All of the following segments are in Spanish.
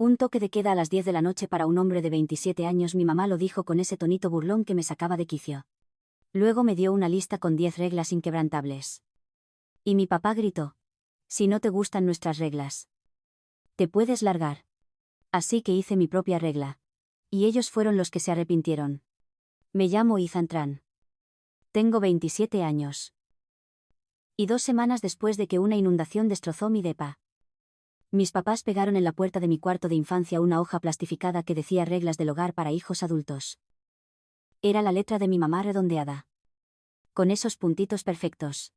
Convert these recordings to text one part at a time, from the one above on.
Un toque de queda a las 10 de la noche para un hombre de 27 años, mi mamá lo dijo con ese tonito burlón que me sacaba de quicio. Luego me dio una lista con 10 reglas inquebrantables. Y mi papá gritó: si no te gustan nuestras reglas, te puedes largar. Así que hice mi propia regla. Y ellos fueron los que se arrepintieron. Me llamo Ethan Tran. Tengo 27 años. Y 2 semanas después de que una inundación destrozó mi depa, mis papás pegaron en la puerta de mi cuarto de infancia una hoja plastificada que decía reglas del hogar para hijos adultos. Era la letra de mi mamá redondeada, con esos puntitos perfectos,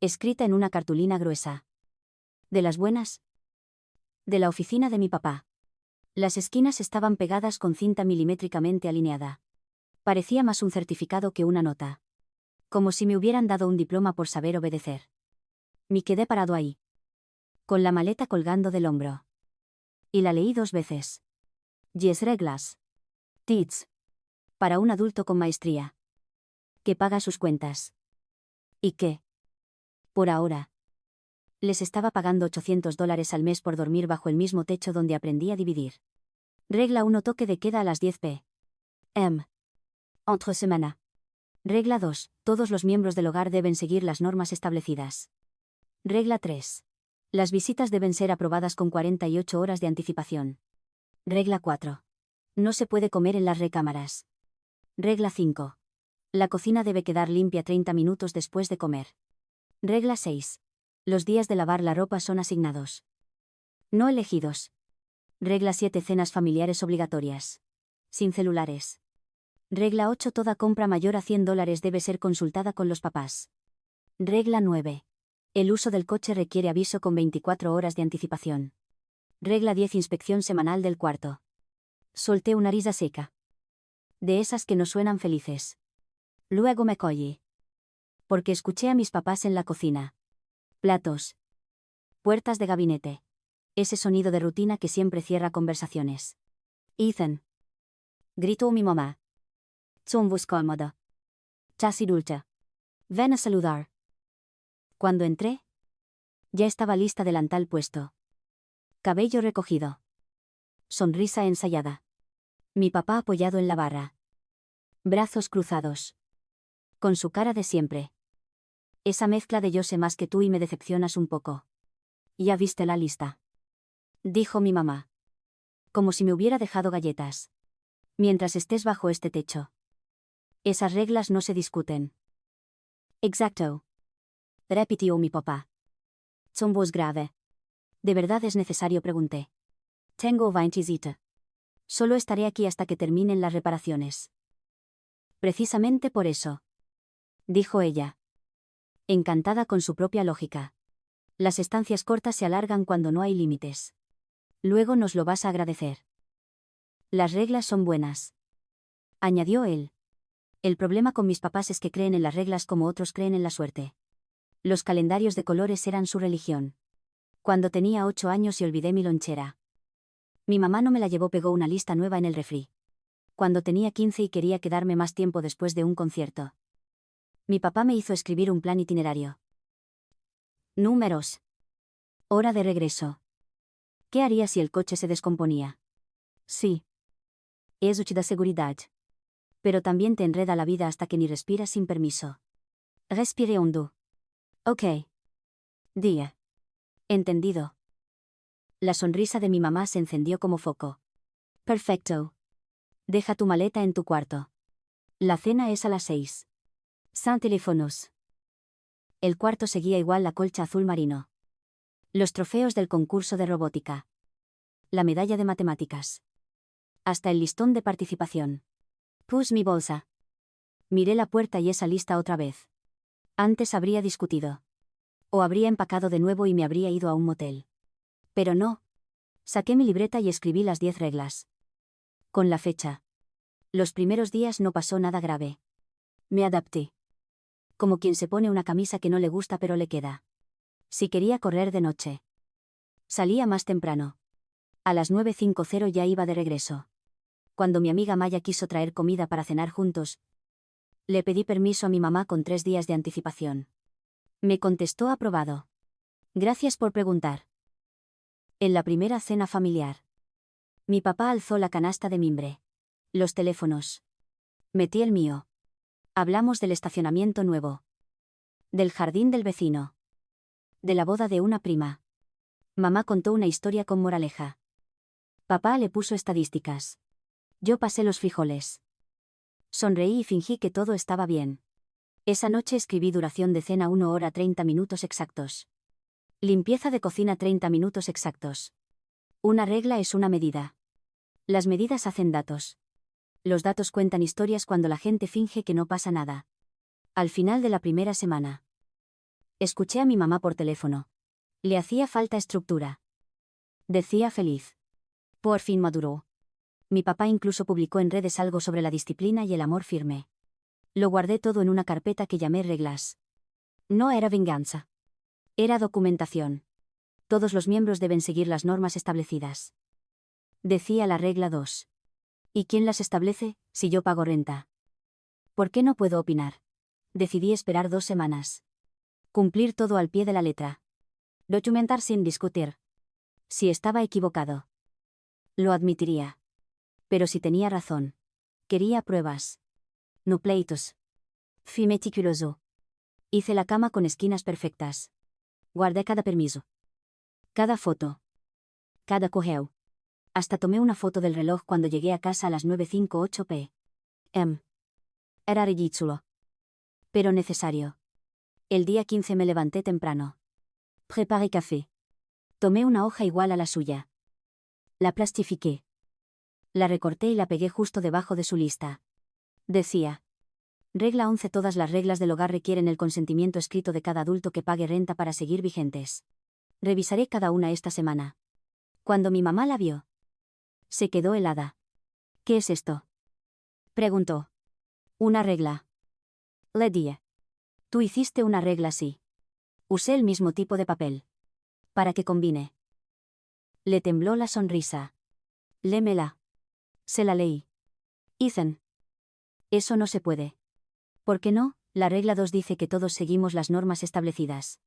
escrita en una cartulina gruesa. ¿De las buenas? De la oficina de mi papá. Las esquinas estaban pegadas con cinta milimétricamente alineada. Parecía más un certificado que una nota. Como si me hubieran dado un diploma por saber obedecer. Me quedé parado ahí, con la maleta colgando del hombro. Y la leí 2 veces. 10 reglas. TITS. Para un adulto con maestría. Que paga sus cuentas. ¿Y qué? Por ahora. Les estaba pagando $800 al mes por dormir bajo el mismo techo donde aprendí a dividir. Regla 1: toque de queda a las 10 p.m. Entre semana. Regla 2: todos los miembros del hogar deben seguir las normas establecidas. Regla 3: las visitas deben ser aprobadas con 48 horas de anticipación. Regla 4: no se puede comer en las recámaras. Regla 5: la cocina debe quedar limpia 30 minutos después de comer. Regla 6: los días de lavar la ropa son asignados, no elegidos. Regla 7: cenas familiares obligatorias, sin celulares. Regla 8: toda compra mayor a $100 debe ser consultada con los papás. Regla 9: el uso del coche requiere aviso con 24 horas de anticipación. Regla 10: inspección semanal del cuarto. Solté una risa seca. De esas que no suenan felices. Luego me collé. Porque escuché a mis papás en la cocina. Platos. Puertas de gabinete. Ese sonido de rutina que siempre cierra conversaciones. Ethan. Gritó mi mamá. Con voz cómoda. Casi dulce. Ven a saludar. Cuando entré, ya estaba lista, delantal puesto, cabello recogido, sonrisa ensayada. Mi papá apoyado en la barra, brazos cruzados, con su cara de siempre. Esa mezcla de yo sé más que tú y me decepcionas un poco. ¿Ya viste la lista?, dijo mi mamá, como si me hubiera dejado galletas. Mientras estés bajo este techo, esas reglas no se discuten. Exacto, repitió mi papá. Con voz grave. ¿De verdad es necesario?, pregunté. Tengo 27. Solo estaré aquí hasta que terminen las reparaciones. Precisamente por eso, dijo ella, encantada con su propia lógica. Las estancias cortas se alargan cuando no hay límites. Luego nos lo vas a agradecer. Las reglas son buenas, añadió él. El problema con mis papás es que creen en las reglas como otros creen en la suerte. Los calendarios de colores eran su religión. Cuando tenía 8 años y olvidé mi lonchera, mi mamá no me la llevó, pegó una lista nueva en el refri. Cuando tenía 15 y quería quedarme más tiempo después de un concierto, mi papá me hizo escribir un plan itinerario. Números. Hora de regreso. ¿Qué haría si el coche se descomponía? Sí. Eso te da seguridad. Pero también te enreda la vida hasta que ni respiras sin permiso. Respire hondo. Ok. Día. Entendido. La sonrisa de mi mamá se encendió como foco. Perfecto. Deja tu maleta en tu cuarto. La cena es a las 6. Sans teléfonos. El cuarto seguía igual, la colcha azul marino. Los trofeos del concurso de robótica. La medalla de matemáticas. Hasta el listón de participación. Puse mi bolsa. Miré la puerta y esa lista otra vez. Antes habría discutido. O habría empacado de nuevo y me habría ido a un motel. Pero no. Saqué mi libreta y escribí las 10 reglas. Con la fecha. Los primeros días no pasó nada grave. Me adapté. Como quien se pone una camisa que no le gusta pero le queda. Si quería correr de noche, salía más temprano. A las 9:50 ya iba de regreso. Cuando mi amiga Maya quiso traer comida para cenar juntos, le pedí permiso a mi mamá con 3 días de anticipación. Me contestó aprobado. Gracias por preguntar. En la primera cena familiar, Mi papá alzó la canasta de mimbre. Los teléfonos. Metí el mío. Hablamos del estacionamiento nuevo. Del jardín del vecino. De la boda de una prima. Mamá contó una historia con moraleja. Papá le puso estadísticas. Yo pasé los frijoles. Sonreí y fingí que todo estaba bien. Esa noche escribí duración de cena 1 hora 30 minutos exactos. Limpieza de cocina 30 minutos exactos. Una regla es una medida. Las medidas hacen datos. Los datos cuentan historias cuando la gente finge que no pasa nada. Al final de la primera semana. Escuché a mi mamá por teléfono. Le hacía falta estructura. Decía feliz. Por fin maduró. Mi papá incluso publicó en redes algo sobre la disciplina y el amor firme. Lo guardé todo en una carpeta que llamé reglas. No era venganza. Era documentación. Todos los miembros deben seguir las normas establecidas. Decía la regla 2. ¿Y quién las establece, si yo pago renta? ¿Por qué no puedo opinar? Decidí esperar 2 semanas. Cumplir todo al pie de la letra. Documentar sin discutir. Si estaba equivocado. Lo admitiría. Pero si tenía razón. Quería pruebas. No pleitos. Fui meticuloso. Hice la cama con esquinas perfectas. Guardé cada permiso. Cada foto. Cada correo. Hasta tomé una foto del reloj cuando llegué a casa a las 9:58 p.m. Era ridículo. Pero necesario. El día 15 me levanté temprano. Preparé café. Tomé una hoja igual a la suya. La plastifiqué. La recorté y la pegué justo debajo de su lista. Decía. Regla 11. Todas las reglas del hogar requieren el consentimiento escrito de cada adulto que pague renta para seguir vigentes. Revisaré cada una esta semana. Cuando mi mamá la vio, se quedó helada. ¿Qué es esto?, preguntó. Una regla. Le dije. Tú hiciste una regla así. Usé el mismo tipo de papel. Para que combine. Le tembló la sonrisa. Lémela. Se la leí. Ethan. Eso no se puede. ¿Por qué no? La regla 2 dice que todos seguimos las normas establecidas.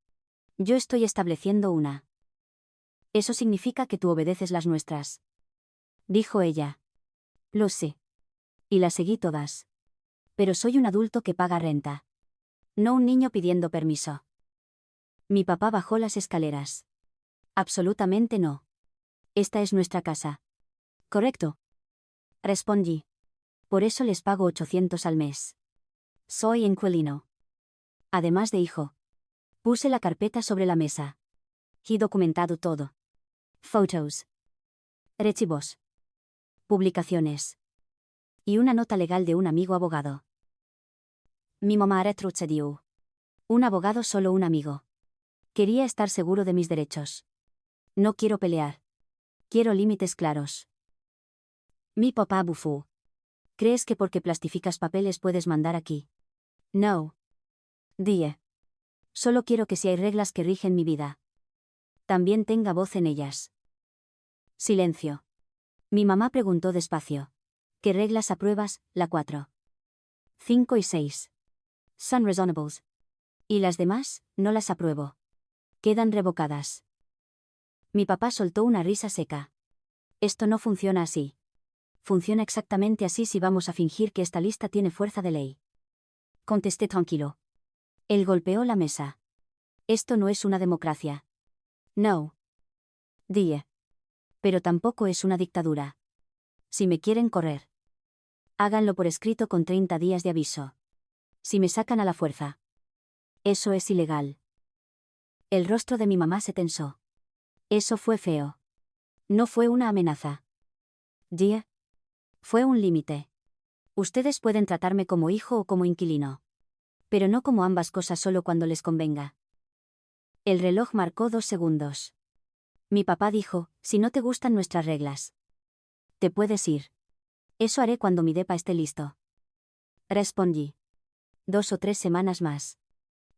Yo estoy estableciendo una. Eso significa que tú obedeces las nuestras. Dijo ella. Lo sé. Y las seguí todas. Pero soy un adulto que paga renta. No un niño pidiendo permiso. Mi papá bajó las escaleras. Absolutamente no. Esta es nuestra casa. Correcto. Respondí. Por eso les pago 800 al mes. Soy inquilino. Además de hijo. Puse la carpeta sobre la mesa. Y documentado todo. Fotos. Recibos. Publicaciones. Y una nota legal de un amigo abogado. Mi mamá retrocedió. Un abogado, solo un amigo. Quería estar seguro de mis derechos. No quiero pelear. Quiero límites claros. Mi papá bufó. ¿Crees que porque plastificas papeles puedes mandar aquí? No. Dije. Solo quiero que si hay reglas que rigen mi vida, también tenga voz en ellas. Silencio. Mi mamá preguntó despacio. ¿Qué reglas apruebas? La 4. 5 y 6. Son reasonable. Y las demás, no las apruebo. Quedan revocadas. Mi papá soltó una risa seca. Esto no funciona así. Funciona exactamente así si vamos a fingir que esta lista tiene fuerza de ley. Contesté tranquilo. Él golpeó la mesa. Esto no es una democracia. No. Dije. Pero tampoco es una dictadura. Si me quieren correr, háganlo por escrito con 30 días de aviso. Si me sacan a la fuerza, eso es ilegal. El rostro de mi mamá se tensó. Eso fue feo. No fue una amenaza. Dije. Fue un límite. Ustedes pueden tratarme como hijo o como inquilino. Pero no como ambas cosas solo cuando les convenga. El reloj marcó 2 segundos. Mi papá dijo, si no te gustan nuestras reglas, te puedes ir. Eso haré cuando mi depa esté listo. Respondí. 2 o 3 semanas más.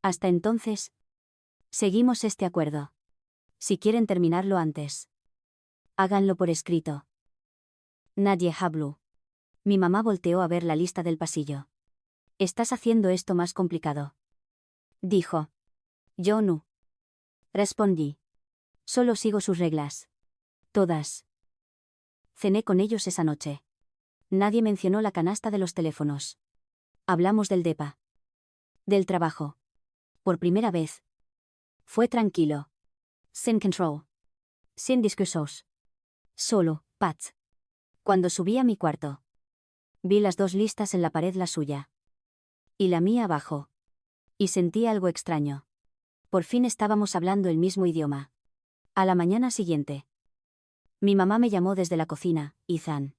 Hasta entonces, seguimos este acuerdo. Si quieren terminarlo antes, háganlo por escrito. Nadie habló. Mi mamá volteó a ver la lista del pasillo. Estás haciendo esto más complicado, dijo. Yo no. Respondí. Solo sigo sus reglas. Todas. Cené con ellos esa noche. Nadie mencionó la canasta de los teléfonos. Hablamos del depa. Del trabajo. Por primera vez. Fue tranquilo. Sin control. Sin discursos. Solo, paz. Cuando subí a mi cuarto. Vi las dos listas en la pared, la suya. Y la mía abajo. Y sentí algo extraño. Por fin estábamos hablando el mismo idioma. A la mañana siguiente. Mi mamá me llamó desde la cocina. Ethan.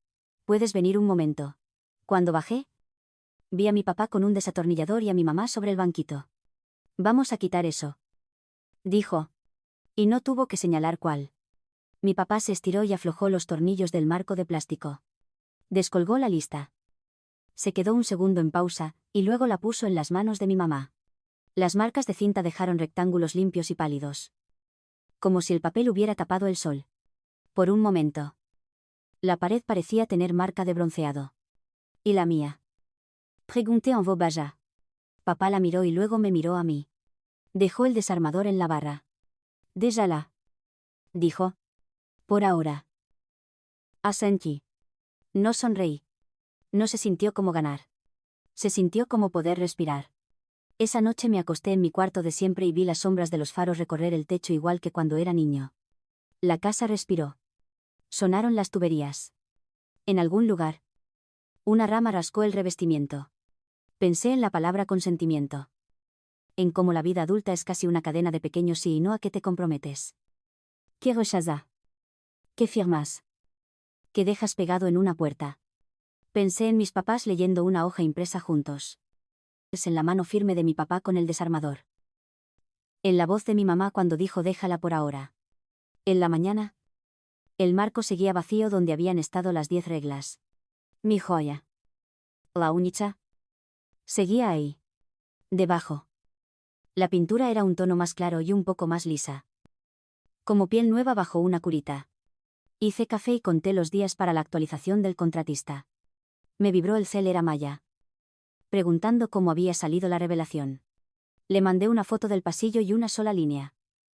¿Puedes venir un momento? Cuando bajé, vi a mi papá con un desatornillador y a mi mamá sobre el banquito. Vamos a quitar eso. Dijo. Y no tuvo que señalar cuál. Mi papá se estiró y aflojó los tornillos del marco de plástico. Descolgó la lista. Se quedó un segundo en pausa, y luego la puso en las manos de mi mamá. Las marcas de cinta dejaron rectángulos limpios y pálidos. Como si el papel hubiera tapado el sol. Por un momento. La pared parecía tener marca de bronceado. ¿Y la mía? Pregunté en voz baja. Papá la miró y luego me miró a mí. Dejó el desarmador en la barra. Déjala. Dijo. Por ahora. Asentí. No sonreí. No se sintió como ganar. Se sintió como poder respirar. Esa noche me acosté en mi cuarto de siempre y vi las sombras de los faros recorrer el techo igual que cuando era niño. La casa respiró. Sonaron las tuberías. En algún lugar. Una rama rascó el revestimiento. Pensé en la palabra consentimiento. En cómo la vida adulta es casi una cadena de pequeños sí y no a que te comprometes. ¿Qué rechazas? ¿Qué firmas? ¿Qué dejas pegado en una puerta? Pensé en mis papás leyendo una hoja impresa juntos. En la mano firme de mi papá con el desarmador. En la voz de mi mamá cuando dijo déjala por ahora. En la mañana. El marco seguía vacío donde habían estado las 10 reglas. Mi joya. La única. Seguía ahí. Debajo. La pintura era un tono más claro y un poco más lisa. Como piel nueva bajo una curita. Hice café y conté los días para la actualización del contratista. Me vibró el cel, era Maya. Preguntando cómo había salido la revelación. Le mandé una foto del pasillo y una sola línea.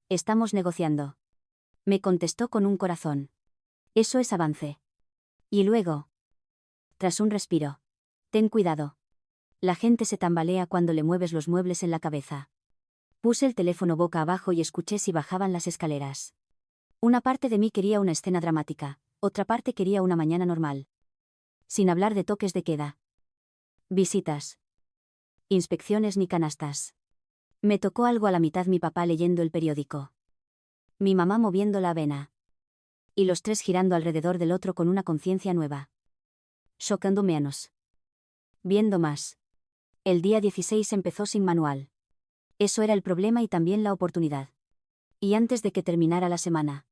Estamos negociando. Me contestó con un corazón. Eso es avance. Y luego. Tras un respiro. Ten cuidado. La gente se tambalea cuando le mueves los muebles en la cabeza. Puse el teléfono boca abajo y escuché si bajaban las escaleras. Una parte de mí quería una escena dramática, otra parte quería una mañana normal. Sin hablar de toques de queda. Visitas. Inspecciones ni canastas. Me tocó algo a la mitad, mi papá leyendo el periódico. Mi mamá moviendo la avena. Y los tres girando alrededor del otro con una conciencia nueva. Chocando menos. Viendo más. El día 16 empezó sin manual. Eso era el problema y también la oportunidad. Y antes de que terminara la semana.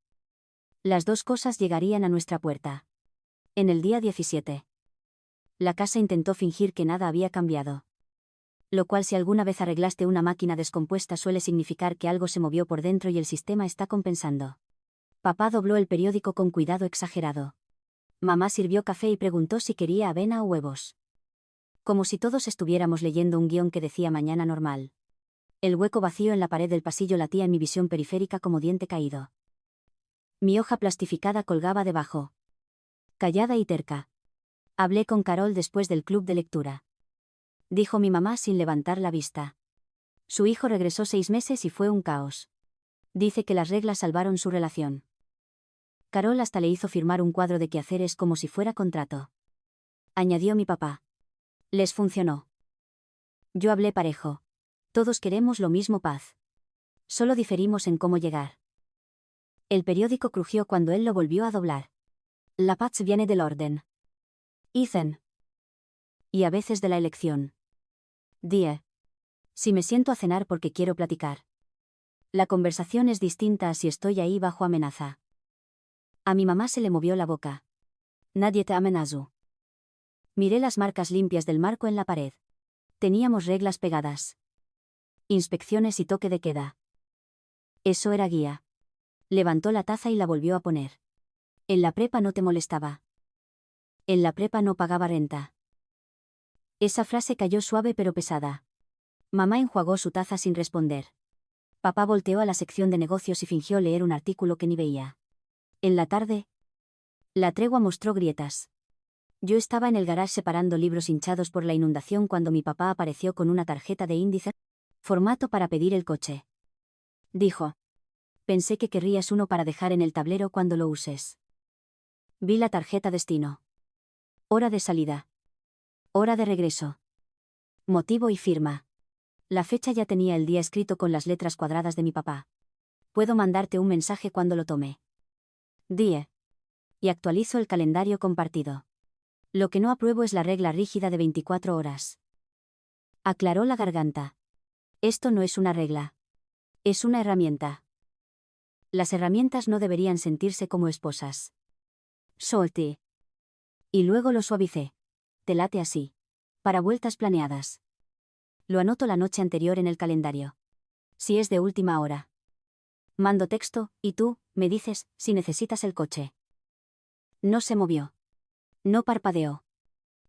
Las dos cosas llegarían a nuestra puerta. En el día 17. La casa intentó fingir que nada había cambiado. Lo cual, si alguna vez arreglaste una máquina descompuesta, suele significar que algo se movió por dentro y el sistema está compensando. Papá dobló el periódico con cuidado exagerado. Mamá sirvió café y preguntó si quería avena o huevos. Como si todos estuviéramos leyendo un guión que decía mañana normal. El hueco vacío en la pared del pasillo latía en mi visión periférica como diente caído. Mi hoja plastificada colgaba debajo. Callada y terca. Hablé con Carol después del club de lectura. Dijo mi mamá sin levantar la vista. Su hijo regresó 6 meses y fue un caos. Dice que las reglas salvaron su relación. Carol hasta le hizo firmar un cuadro de quehaceres como si fuera contrato. Añadió mi papá. Les funcionó. Yo hablé parejo. Todos queremos lo mismo, paz. Solo diferimos en cómo llegar. El periódico crujió cuando él lo volvió a doblar. La paz viene del orden. Ethan. Y a veces de la elección. Die. Si me siento a cenar porque quiero platicar. La conversación es distinta a si estoy ahí bajo amenaza. A mi mamá se le movió la boca. Nadie te amenazó. Miré las marcas limpias del marco en la pared. Teníamos reglas pegadas. Inspecciones y toque de queda. Eso era guía. Levantó la taza y la volvió a poner. En la prepa no te molestaba. En la prepa no pagaba renta. Esa frase cayó suave pero pesada. Mamá enjuagó su taza sin responder. Papá volteó a la sección de negocios y fingió leer un artículo que ni veía. En la tarde. La tregua mostró grietas. Yo estaba en el garage separando libros hinchados por la inundación cuando mi papá apareció con una tarjeta de índice. Formato para pedir el coche. Dijo. Pensé que querrías uno para dejar en el tablero cuando lo uses. Vi la tarjeta destino. Hora de salida. Hora de regreso. Motivo y firma. La fecha ya tenía el día escrito con las letras cuadradas de mi papá. Puedo mandarte un mensaje cuando lo tome. Die. Y actualizo el calendario compartido. Lo que no apruebo es la regla rígida de 24 horas. Aclaró la garganta. Esto no es una regla. Es una herramienta. Las herramientas no deberían sentirse como esposas. Solté. Y luego lo suavicé. Te late así. Para vueltas planeadas. Lo anoto la noche anterior en el calendario. Si es de última hora. Mando texto, y tú, me dices, si necesitas el coche. No se movió. No parpadeó.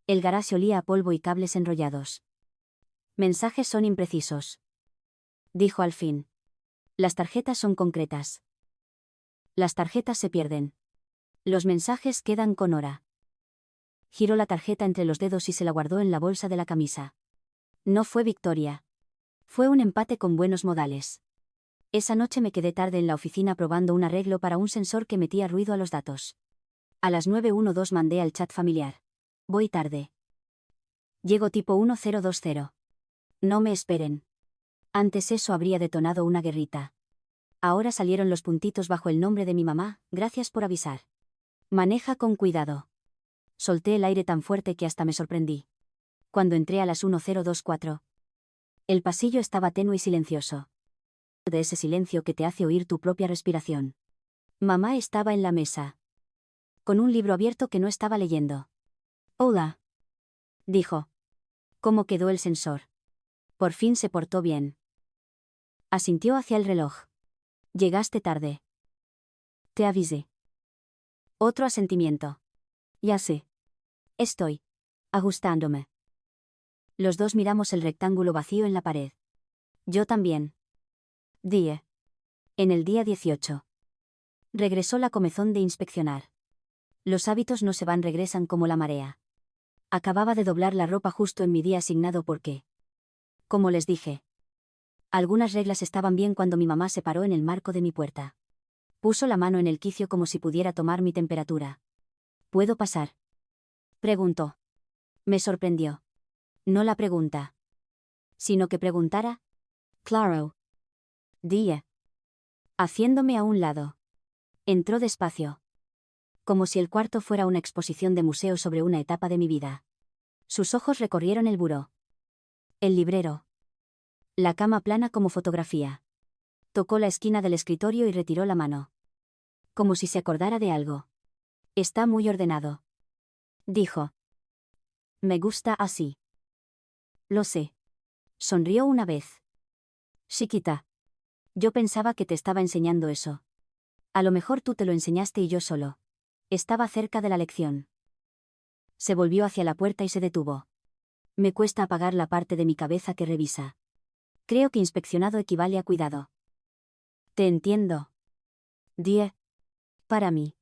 El garaje olía a polvo y cables enrollados. Mensajes son imprecisos. Dijo al fin. Las tarjetas son concretas. Las tarjetas se pierden. Los mensajes quedan con hora. Giró la tarjeta entre los dedos y se la guardó en la bolsa de la camisa. No fue victoria. Fue un empate con buenos modales. Esa noche me quedé tarde en la oficina probando un arreglo para un sensor que metía ruido a los datos. A las 9:12 mandé al chat familiar. Voy tarde. Llego tipo 1020. No me esperen. Antes eso habría detonado una guerrita. Ahora salieron los puntitos bajo el nombre de mi mamá, gracias por avisar. Maneja con cuidado. Solté el aire tan fuerte que hasta me sorprendí. Cuando entré a las 1024. El pasillo estaba tenue y silencioso. De ese silencio que te hace oír tu propia respiración. Mamá estaba en la mesa. Con un libro abierto que no estaba leyendo. Hola. Dijo. ¿Cómo quedó el sensor? Por fin se portó bien. Asintió hacia el reloj. Llegaste tarde. Te avisé. Otro asentimiento. Ya sé. Estoy ajustándome. Los dos miramos el rectángulo vacío en la pared. Yo también. Die. En el día 18. Regresó la comezón de inspeccionar. Los hábitos no se van, regresan como la marea. Acababa de doblar la ropa justo en mi día asignado porque, como les dije, algunas reglas estaban bien cuando mi mamá se paró en el marco de mi puerta. Puso la mano en el quicio como si pudiera tomar mi temperatura. ¿Puedo pasar? Preguntó. Me sorprendió. No la pregunta. Sino que preguntara. Claro. Die. Haciéndome a un lado. Entró despacio. Como si el cuarto fuera una exposición de museo sobre una etapa de mi vida. Sus ojos recorrieron el buró. El librero. La cama plana como fotografía. Tocó la esquina del escritorio y retiró la mano. Como si se acordara de algo. Está muy ordenado. Dijo. Me gusta así. Lo sé. Sonrió una vez. Chiquita. Yo pensaba que te estaba enseñando eso. A lo mejor tú te lo enseñaste y yo solo. Estaba cerca de la lección. Se volvió hacia la puerta y se detuvo. Me cuesta apagar la parte de mi cabeza que revisa. Creo que inspeccionado equivale a cuidado. Te entiendo. Die. Para mí.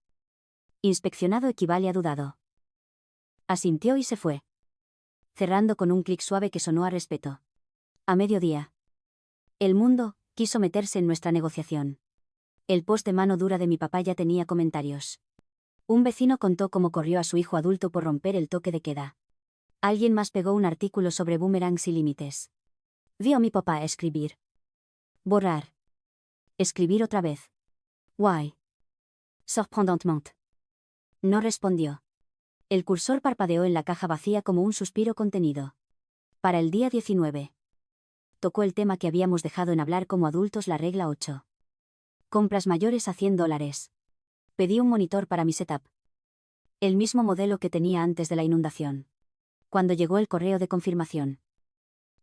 Inspeccionado equivale a dudado. Asintió y se fue. Cerrando con un clic suave que sonó a respeto. A mediodía. El mundo quiso meterse en nuestra negociación. El post de mano dura de mi papá ya tenía comentarios. Un vecino contó cómo corrió a su hijo adulto por romper el toque de queda. Alguien más pegó un artículo sobre boomerangs y límites. Vio a mi papá escribir. Borrar. Escribir otra vez. Why? Surprendentement. No respondió. El cursor parpadeó en la caja vacía como un suspiro contenido. Para el día 19. Tocó el tema que habíamos dejado en hablar como adultos, la regla 8. Compras mayores a $100. Pedí un monitor para mi setup. El mismo modelo que tenía antes de la inundación. Cuando llegó el correo de confirmación.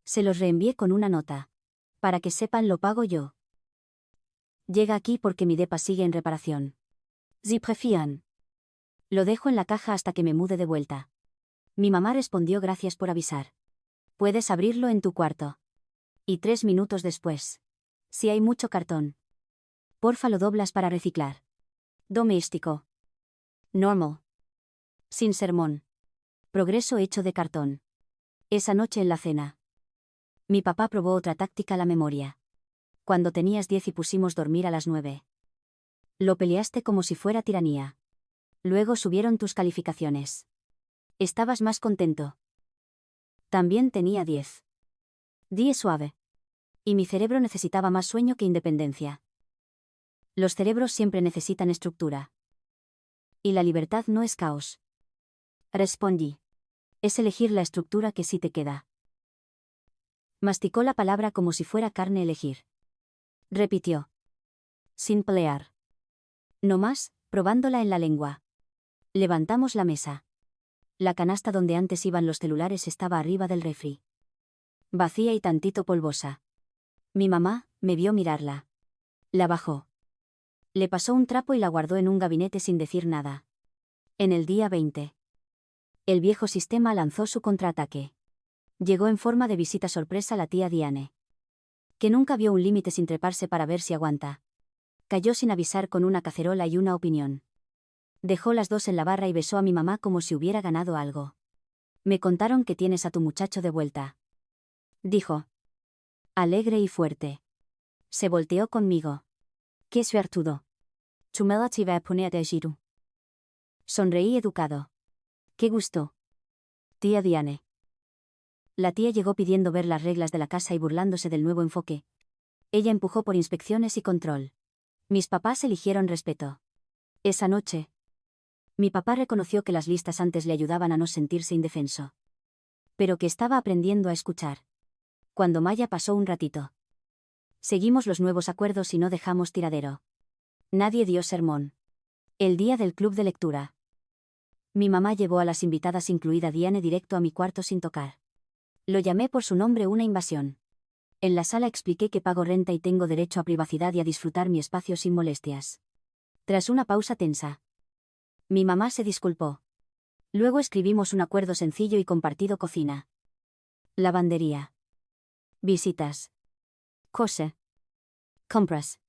Se los reenvié con una nota. Para que sepan, lo pago yo. Llega aquí porque mi depa sigue en reparación. Sie prefieren. Lo dejo en la caja hasta que me mude de vuelta. Mi mamá respondió: gracias por avisar. Puedes abrirlo en tu cuarto. Y 3 minutos después. Si hay mucho cartón. Porfa, lo doblas para reciclar. Doméstico. Normal. Sin sermón. Progreso hecho de cartón. Esa noche en la cena. Mi papá probó otra táctica a la memoria. Cuando tenías 10 y pusimos dormir a las 9. Lo peleaste como si fuera tiranía. Luego subieron tus calificaciones. Estabas más contento. También tenía 10. 10 suave. Y mi cerebro necesitaba más sueño que independencia. Los cerebros siempre necesitan estructura. Y la libertad no es caos. Respondí. Es elegir la estructura que sí te queda. Masticó la palabra como si fuera carne elegir. Repitió. Sin pelear. No más, probándola en la lengua. Levantamos la mesa. La canasta donde antes iban los celulares estaba arriba del refri. Vacía y tantito polvosa. Mi mamá me vio mirarla. La bajó. Le pasó un trapo y la guardó en un gabinete sin decir nada. En el día 20. El viejo sistema lanzó su contraataque. Llegó en forma de visita sorpresa la tía Diane. Que nunca vio un límite sin treparse para ver si aguanta. Cayó sin avisar con una cacerola y una opinión. Dejó las dos en la barra y besó a mi mamá como si hubiera ganado algo. Me contaron que tienes a tu muchacho de vuelta. Dijo. Alegre y fuerte. Se volteó conmigo. Qué suertudo. Tu me la te va a poner de giro. Sonreí educado. Qué gusto. Tía Diane. La tía llegó pidiendo ver las reglas de la casa y burlándose del nuevo enfoque. Ella empujó por inspecciones y control. Mis papás eligieron respeto. Esa noche. Mi papá reconoció que las listas antes le ayudaban a no sentirse indefenso. Pero que estaba aprendiendo a escuchar. Cuando Maya pasó un ratito. Seguimos los nuevos acuerdos y no dejamos tiradero. Nadie dio sermón. El día del club de lectura. Mi mamá llevó a las invitadas, incluida Diane, directo a mi cuarto sin tocar. Lo llamé por su nombre, una invasión. En la sala expliqué que pago renta y tengo derecho a privacidad y a disfrutar mi espacio sin molestias. Tras una pausa tensa. Mi mamá se disculpó. Luego escribimos un acuerdo sencillo y compartido: cocina. Lavandería. Visitas. Cose. Compras.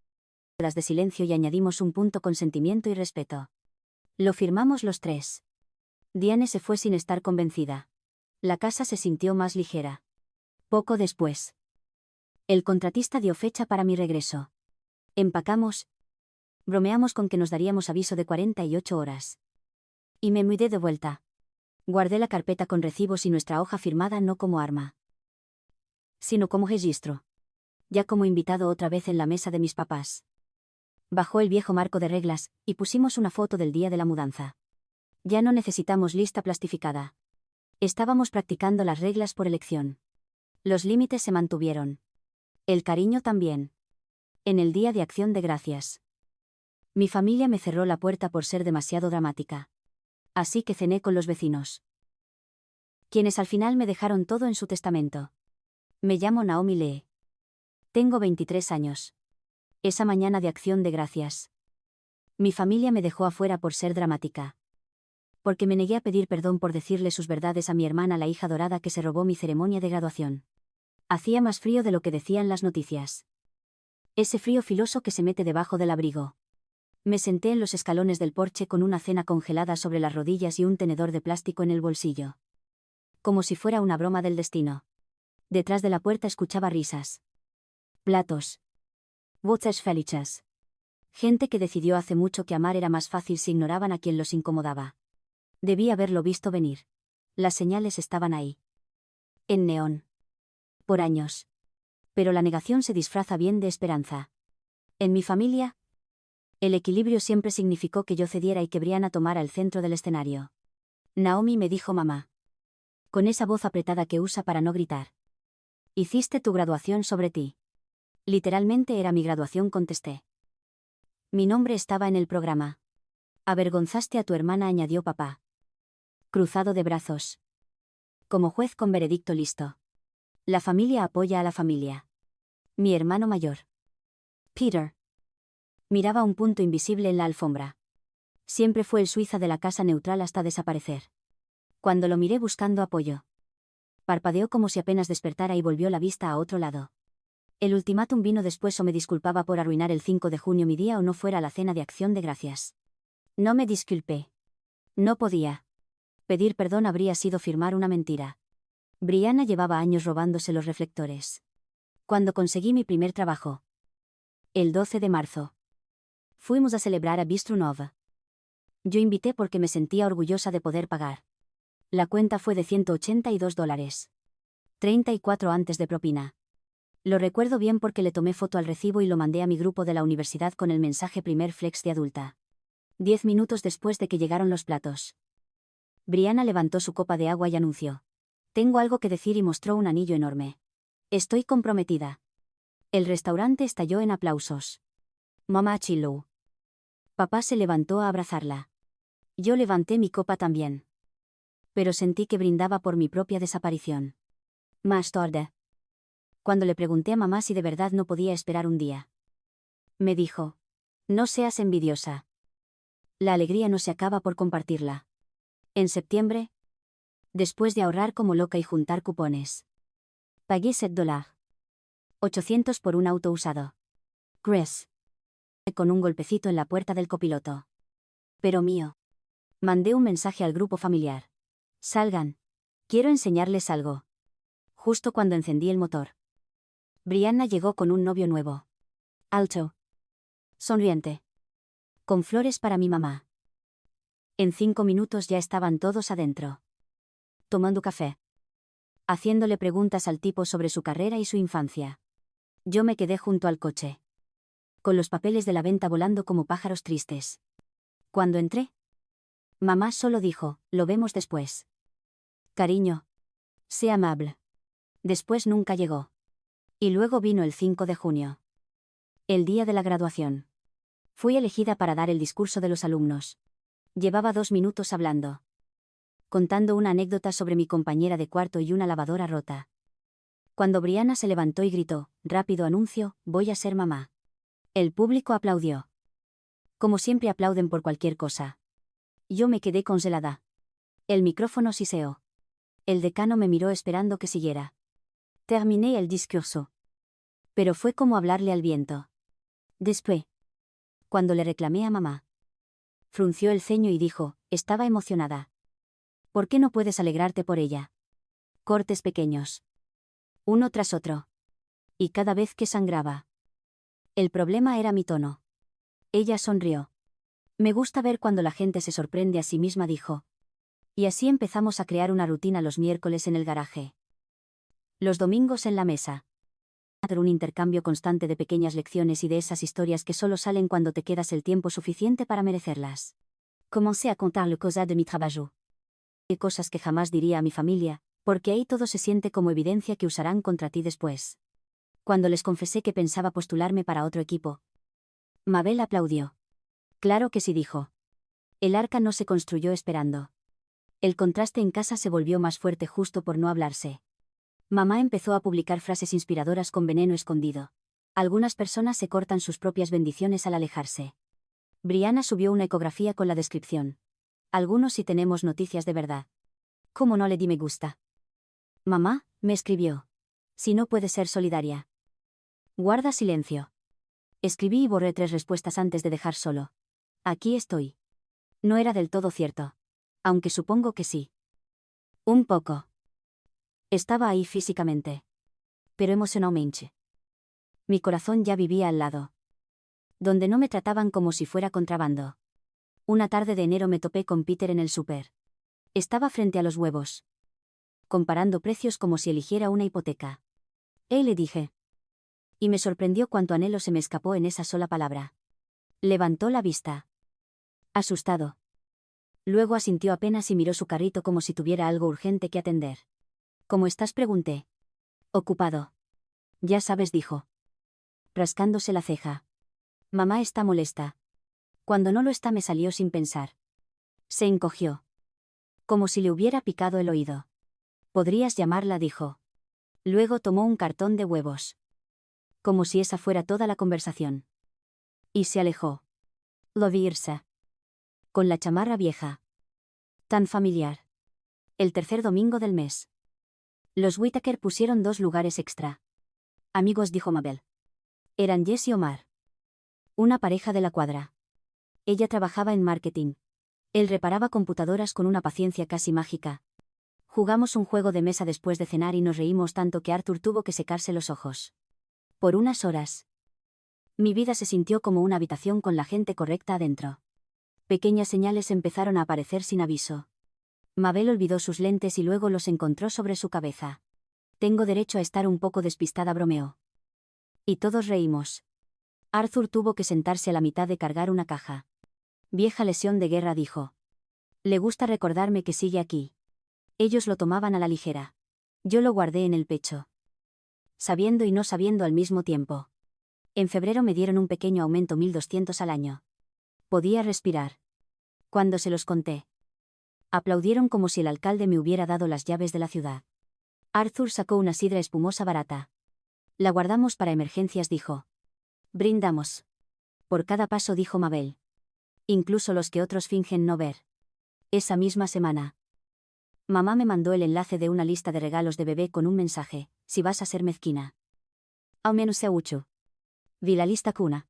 Las de silencio y añadimos un punto: consentimiento y respeto. Lo firmamos los tres. Diane se fue sin estar convencida. La casa se sintió más ligera. Poco después. El contratista dio fecha para mi regreso. Empacamos. Bromeamos con que nos daríamos aviso de 48 horas. Y me mudé de vuelta. Guardé la carpeta con recibos y nuestra hoja firmada no como arma, sino como registro. Ya como invitado otra vez en la mesa de mis papás. Bajó el viejo marco de reglas, y pusimos una foto del día de la mudanza. Ya no necesitamos lista plastificada. Estábamos practicando las reglas por elección. Los límites se mantuvieron. El cariño también. En el día de Acción de Gracias. Mi familia me cerró la puerta por ser demasiado dramática. Así que cené con los vecinos. Quienes al final me dejaron todo en su testamento. Me llamo Naomi Lee. Tengo 23 años. Esa mañana de Acción de Gracias. Mi familia me dejó afuera por ser dramática. Porque me negué a pedir perdón por decirle sus verdades a mi hermana, la hija dorada que se robó mi ceremonia de graduación. Hacía más frío de lo que decían las noticias. Ese frío filoso que se mete debajo del abrigo. Me senté en los escalones del porche con una cena congelada sobre las rodillas y un tenedor de plástico en el bolsillo. Como si fuera una broma del destino. Detrás de la puerta escuchaba risas. Platos. Voces felices. Gente que decidió hace mucho que amar era más fácil si ignoraban a quien los incomodaba. Debí haberlo visto venir. Las señales estaban ahí. En neón. Por años. Pero la negación se disfraza bien de esperanza. En mi familia, el equilibrio siempre significó que yo cediera y que Brianna tomara el centro del escenario. Naomi, me dijo mamá. Con esa voz apretada que usa para no gritar. Hiciste tu graduación sobre ti. Literalmente era mi graduación, contesté. Mi nombre estaba en el programa. Avergonzaste a tu hermana, añadió papá. Cruzado de brazos. Como juez con veredicto listo. La familia apoya a la familia. Mi hermano mayor, Peter, miraba un punto invisible en la alfombra. Siempre fue el Suiza de la casa neutral hasta desaparecer. Cuando lo miré buscando apoyo, parpadeó como si apenas despertara y volvió la vista a otro lado. El ultimátum vino después: o me disculpaba por arruinar el 5 de junio mi día o no fuera a la cena de Acción de Gracias. No me disculpé. No podía. Pedir perdón habría sido firmar una mentira. Brianna llevaba años robándose los reflectores. Cuando conseguí mi primer trabajo. El 12 de marzo. Fuimos a celebrar a Bistro Nova. Yo invité porque me sentía orgullosa de poder pagar. La cuenta fue de $182. 34 antes de propina. Lo recuerdo bien porque le tomé foto al recibo y lo mandé a mi grupo de la universidad con el mensaje primer flex de adulta. 10 minutos después de que llegaron los platos. Brianna levantó su copa de agua y anunció. Tengo algo que decir y mostró un anillo enorme. Estoy comprometida. El restaurante estalló en aplausos. Mamá chilló. Papá se levantó a abrazarla. Yo levanté mi copa también. Pero sentí que brindaba por mi propia desaparición. Más tarde. Cuando le pregunté a mamá si de verdad no podía esperar un día. Me dijo. No seas envidiosa. La alegría no se acaba por compartirla. En septiembre. Después de ahorrar como loca y juntar cupones. Pagué $7. 800 por un auto usado. Chris. Con un golpecito en la puerta del copiloto. Pero mío. Mandé un mensaje al grupo familiar. Salgan. Quiero enseñarles algo. Justo cuando encendí el motor. Brianna llegó con un novio nuevo. Alto. Sonriente. Con flores para mi mamá. En 5 minutos ya estaban todos adentro. Tomando café. Haciéndole preguntas al tipo sobre su carrera y su infancia. Yo me quedé junto al coche. Con los papeles de la venta volando como pájaros tristes. Cuando entré. Mamá solo dijo, lo vemos después. Cariño. Sé amable. Después nunca llegó. Y luego vino el 5 de junio. El día de la graduación. Fui elegida para dar el discurso de los alumnos. Llevaba 2 minutos hablando. Contando una anécdota sobre mi compañera de cuarto y una lavadora rota. Cuando Brianna se levantó y gritó, rápido anuncio, voy a ser mamá. El público aplaudió. Como siempre aplauden por cualquier cosa. Yo me quedé congelada. El micrófono siseó. El decano me miró esperando que siguiera. Terminé el discurso. Pero fue como hablarle al viento. Después. Cuando le reclamé a mamá. Frunció el ceño y dijo, estaba emocionada. ¿Por qué no puedes alegrarte por ella? Cortes pequeños. Uno tras otro. Y cada vez que sangraba. El problema era mi tono. Ella sonrió. Me gusta ver cuando la gente se sorprende a sí misma, dijo. Y así empezamos a crear una rutina los miércoles en el garaje. Los domingos en la mesa. Un intercambio constante de pequeñas lecciones y de esas historias que solo salen cuando te quedas el tiempo suficiente para merecerlas. Comencé a contar le cosas de mi trabajo. Y cosas que jamás diría a mi familia, porque ahí todo se siente como evidencia que usarán contra ti después. Cuando les confesé que pensaba postularme para otro equipo. Mabel aplaudió. Claro que sí, dijo. El arca no se construyó esperando. El contraste en casa se volvió más fuerte justo por no hablarse. Mamá empezó a publicar frases inspiradoras con veneno escondido. Algunas personas se cortan sus propias bendiciones al alejarse. Brianna subió una ecografía con la descripción. Algunos sí tenemos noticias de verdad. ¿Cómo no le di me gusta? Mamá, me escribió. Si no puede ser solidaria. Guarda silencio. Escribí y borré 3 respuestas antes de dejar solo. Aquí estoy. No era del todo cierto. Aunque supongo que sí. Un poco. Estaba ahí físicamente. Pero emocionalmente. Mi corazón ya vivía al lado. Donde no me trataban como si fuera contrabando. Una tarde de enero me topé con Peter en el súper. Estaba frente a los huevos. Comparando precios como si eligiera una hipoteca. Le dije. Y me sorprendió cuánto anhelo se me escapó en esa sola palabra. Levantó la vista. Asustado. Luego asintió apenas y miró su carrito como si tuviera algo urgente que atender. ¿Cómo estás?, pregunté. Ocupado. Ya sabes, dijo. Rascándose la ceja. Mamá está molesta. Cuando no lo está me salió sin pensar. Se encogió. Como si le hubiera picado el oído. Podrías llamarla, dijo. Luego tomó un cartón de huevos. Como si esa fuera toda la conversación. Y se alejó. Lo vi irse. Con la chamarra vieja. Tan familiar. El tercer domingo del mes. Los Whittaker pusieron 2 lugares extra. Amigos, dijo Mabel. Eran Jess y Omar. Una pareja de la cuadra. Ella trabajaba en marketing. Él reparaba computadoras con una paciencia casi mágica. Jugamos un juego de mesa después de cenar y nos reímos tanto que Arthur tuvo que secarse los ojos. Por unas horas. Mi vida se sintió como una habitación con la gente correcta adentro. Pequeñas señales empezaron a aparecer sin aviso. Mabel olvidó sus lentes y luego los encontró sobre su cabeza. Tengo derecho a estar un poco despistada, bromeó. Y todos reímos. Arthur tuvo que sentarse a la mitad de cargar una caja. Vieja lesión de guerra, dijo. Le gusta recordarme que sigue aquí. Ellos lo tomaban a la ligera. Yo lo guardé en el pecho. Sabiendo y no sabiendo al mismo tiempo. En febrero me dieron un pequeño aumento, 1.200 al año. Podía respirar. Cuando se los conté. Aplaudieron como si el alcalde me hubiera dado las llaves de la ciudad. Arthur sacó una sidra espumosa barata. La guardamos para emergencias, dijo. Brindamos. Por cada paso, dijo Mabel. Incluso los que otros fingen no ver. Esa misma semana. Mamá me mandó el enlace de una lista de regalos de bebé con un mensaje: si vas a ser mezquina. Al menos sea ucho. Vi la lista cuna.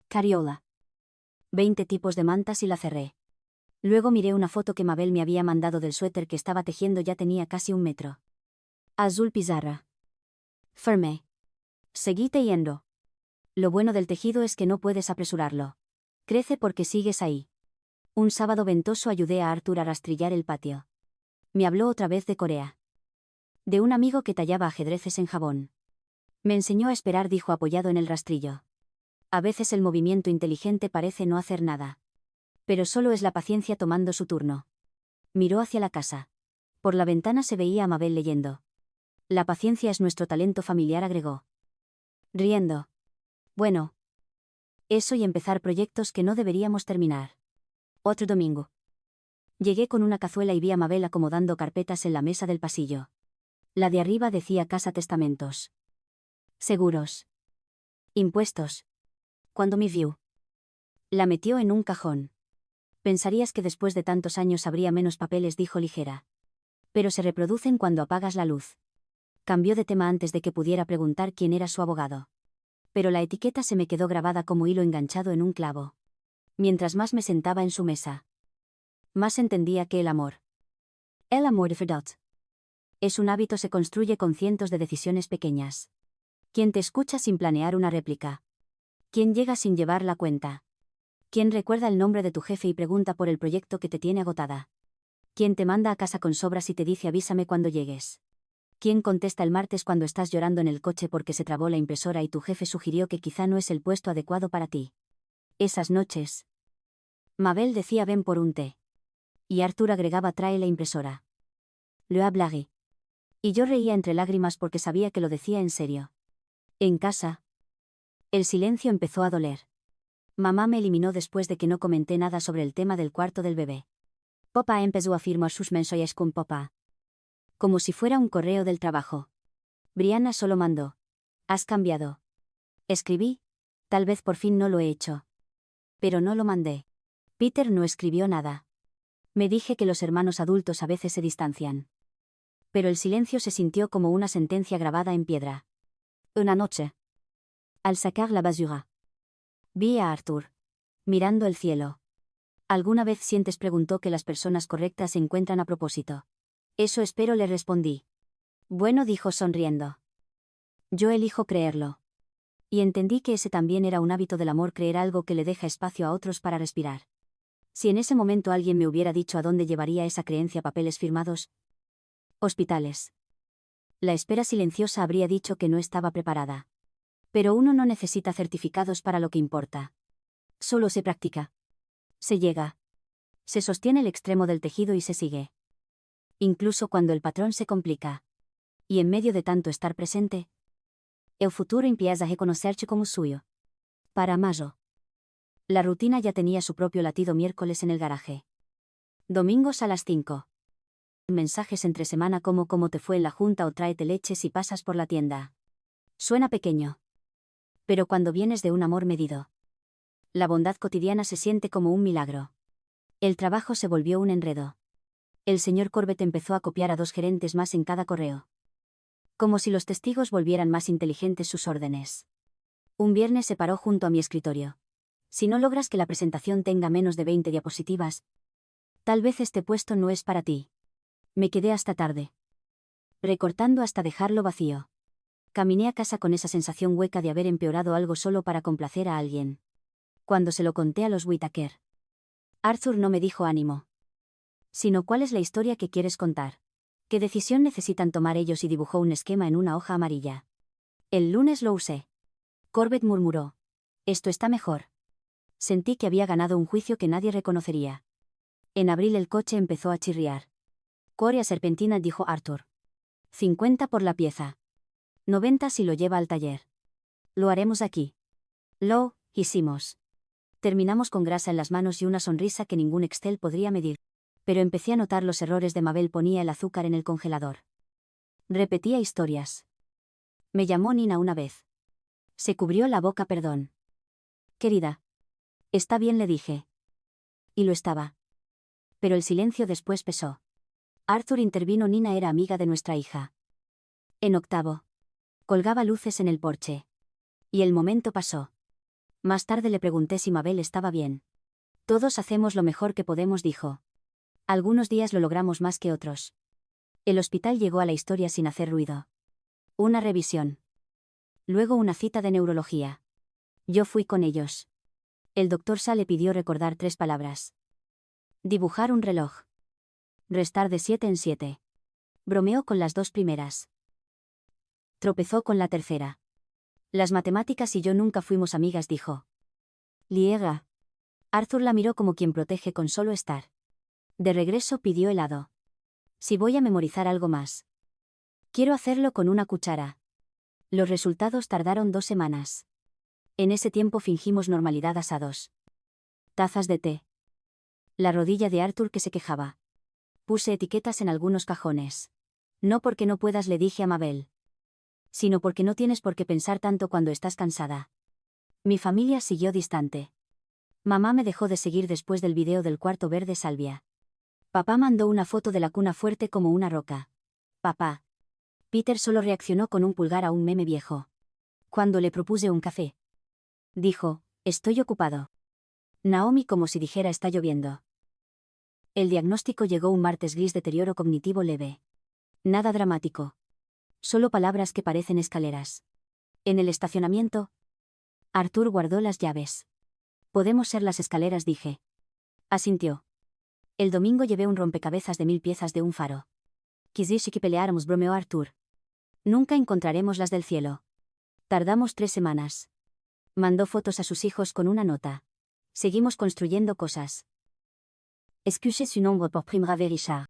Cariola. 20 tipos de mantas y la cerré. Luego miré una foto que Mabel me había mandado del suéter que estaba tejiendo, ya tenía casi 1 metro. Azul pizarra. Firmé. Seguí tejiendo. Lo bueno del tejido es que no puedes apresurarlo. Crece porque sigues ahí. Un sábado ventoso ayudé a Arthur a rastrillar el patio. Me habló otra vez de Corea. De un amigo que tallaba ajedrezes en jabón. Me enseñó a esperar, dijo apoyado en el rastrillo. A veces el movimiento inteligente parece no hacer nada. Pero solo es la paciencia tomando su turno. Miró hacia la casa. Por la ventana se veía a Mabel leyendo. La paciencia es nuestro talento familiar, agregó. Riendo. Bueno. Eso y empezar proyectos que no deberíamos terminar. Otro domingo. Llegué con una cazuela y vi a Mabel acomodando carpetas en la mesa del pasillo. La de arriba decía casa testamentos. Seguros. Impuestos. Cuando me vio. La metió en un cajón. Pensarías que después de tantos años habría menos papeles, dijo ligera. Pero se reproducen cuando apagas la luz. Cambió de tema antes de que pudiera preguntar quién era su abogado. Pero la etiqueta se me quedó grabada como hilo enganchado en un clavo. Mientras más me sentaba en su mesa, más entendía que el amor. El amor de verdad. Es un hábito, se construye con cientos de decisiones pequeñas. ¿Quién te escucha sin planear una réplica? ¿Quién llega sin llevar la cuenta? ¿Quién recuerda el nombre de tu jefe y pregunta por el proyecto que te tiene agotada? ¿Quién te manda a casa con sobras y te dice avísame cuando llegues? ¿Quién contesta el martes cuando estás llorando en el coche porque se trabó la impresora y tu jefe sugirió que quizá no es el puesto adecuado para ti? Esas noches. Mabel decía ven por un té. Y Arthur agregaba trae la impresora. Le hablaré. Y yo reía entre lágrimas porque sabía que lo decía en serio. En casa. El silencio empezó a doler. Mamá me eliminó después de que no comenté nada sobre el tema del cuarto del bebé. Papá empezó a firmar sus mensajes con papá. Como si fuera un correo del trabajo. Brianna solo mandó. ¿Has cambiado? Escribí. Tal vez por fin no lo he hecho. Pero no lo mandé. Peter no escribió nada. Me dije que los hermanos adultos a veces se distancian. Pero el silencio se sintió como una sentencia grabada en piedra. Una noche. Al sacar la basura. Vi a Arthur. Mirando el cielo. ¿Alguna vez sientes, preguntó, que las personas correctas se encuentran a propósito? Eso espero, le respondí. Bueno, dijo sonriendo. Yo elijo creerlo. Y entendí que ese también era un hábito del amor, creer algo que le deja espacio a otros para respirar. Si en ese momento alguien me hubiera dicho a dónde llevaría esa creencia, papeles firmados. Hospitales. La espera silenciosa habría dicho que no estaba preparada. Pero uno no necesita certificados para lo que importa. Solo se practica. Se llega. Se sostiene el extremo del tejido y se sigue. Incluso cuando el patrón se complica. Y en medio de tanto estar presente, el futuro empieza a reconocerse como suyo. Para mayo. La rutina ya tenía su propio latido. Miércoles en el garaje. Domingos a las 5. Mensajes entre semana como cómo te fue en la junta o tráete leche si pasas por la tienda. Suena pequeño. Pero cuando vienes de un amor medido, la bondad cotidiana se siente como un milagro. El trabajo se volvió un enredo. El señor Corbett empezó a copiar a 2 gerentes más en cada correo. Como si los testigos volvieran más inteligentes sus órdenes. Un viernes se paró junto a mi escritorio. Si no logras que la presentación tenga menos de 20 diapositivas, Tal vez este puesto no es para ti. Me quedé hasta tarde, recortando hasta dejarlo vacío. Caminé a casa con esa sensación hueca de haber empeorado algo solo para complacer a alguien. Cuando se lo conté a los Whittaker, Arthur no me dijo ánimo, sino cuál es la historia que quieres contar. ¿Qué decisión necesitan tomar ellos? Y dibujó un esquema en una hoja amarilla. El lunes lo usé. Corbett murmuró. Esto está mejor. Sentí que había ganado un juicio que nadie reconocería. En abril el coche empezó a chirriar. Corea serpentina, dijo Arthur. 50 por la pieza. 90 si lo lleva al taller. Lo haremos aquí. Lo hicimos. Terminamos con grasa en las manos y una sonrisa que ningún Excel podría medir. Pero empecé a notar los errores de Mabel. Ponía el azúcar en el congelador. Repetía historias. Me llamó Nina una vez. Se cubrió la boca. Perdón. Querida. Está bien, le dije. Y lo estaba. Pero el silencio después pesó. Arthur intervino. Nina era amiga de nuestra hija. En octavo. Colgaba luces en el porche. Y el momento pasó. Más tarde le pregunté si Mabel estaba bien. Todos hacemos lo mejor que podemos, dijo. Algunos días lo logramos más que otros. El hospital llegó a la historia sin hacer ruido. Una revisión. Luego una cita de neurología. Yo fui con ellos. El doctor Sa le pidió recordar 3 palabras. Dibujar un reloj. Restar de 7 en 7. Bromeó con las 2 primeras. Tropezó con la tercera. Las matemáticas y yo nunca fuimos amigas, dijo. Liega. Arthur la miró como quien protege con solo estar. De regreso pidió helado. Si voy a memorizar algo más. Quiero hacerlo con una cuchara. Los resultados tardaron 2 semanas. En ese tiempo fingimos normalidad. Asados. Tazas de té. La rodilla de Arthur que se quejaba. Puse etiquetas en algunos cajones. No porque no puedas, le dije a Mabel. Sino porque no tienes por qué pensar tanto cuando estás cansada. Mi familia siguió distante. Mamá me dejó de seguir después del video del cuarto verde salvia. Papá mandó una foto de la cuna fuerte como una roca. Papá. Peter solo reaccionó con un pulgar a un meme viejo. Cuando le propuse un café, dijo, estoy ocupado. Naomi, como si dijera, está lloviendo. El diagnóstico llegó un martes gris: deterioro cognitivo leve. Nada dramático. Solo palabras que parecen escaleras. En el estacionamiento, Arthur guardó las llaves. Podemos ser las escaleras, dije. Asintió. El domingo llevé un rompecabezas de 1000 piezas de un faro. Quisiste que peleáramos, bromeó Arthur. Nunca encontraremos las del cielo. Tardamos 3 semanas. Mandó fotos a sus hijos con una nota. Seguimos construyendo cosas. Excusez su nombre pour Primera Richard.